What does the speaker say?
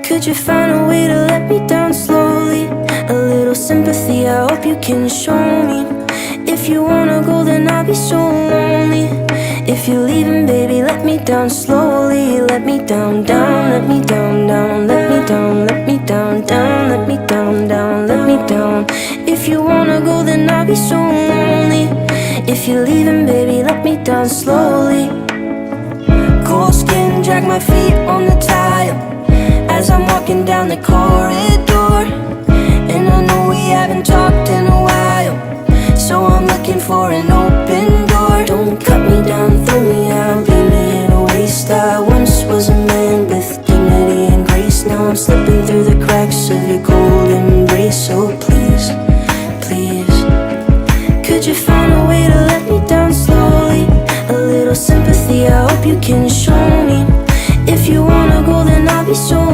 Could you find a way to let me down slowly? A little sympathy, I hope you can show me. If you wanna go, then I'll be so lonely. If you're leaving, baby, let me down slowly. Let me down, down, let me down, down. Let me down, let me down, down. Let me down, down, let me down. If you wanna go, then I'll be so lonely. If you're leaving, baby, let me down slowly. Cold skin, drag my feet on the tile as I'm walking down the corridor. And I know we haven't talked in a while, so I'm looking for an open door. Don't cut me down, throw me out, leave me in a waste. I once was a man with dignity and grace. Now I'm slipping through the cracks of your cold embrace. So please, please, could you find a way to let me down slowly? A little sympathy, I hope you can show me. If you wanna go, then I'll be so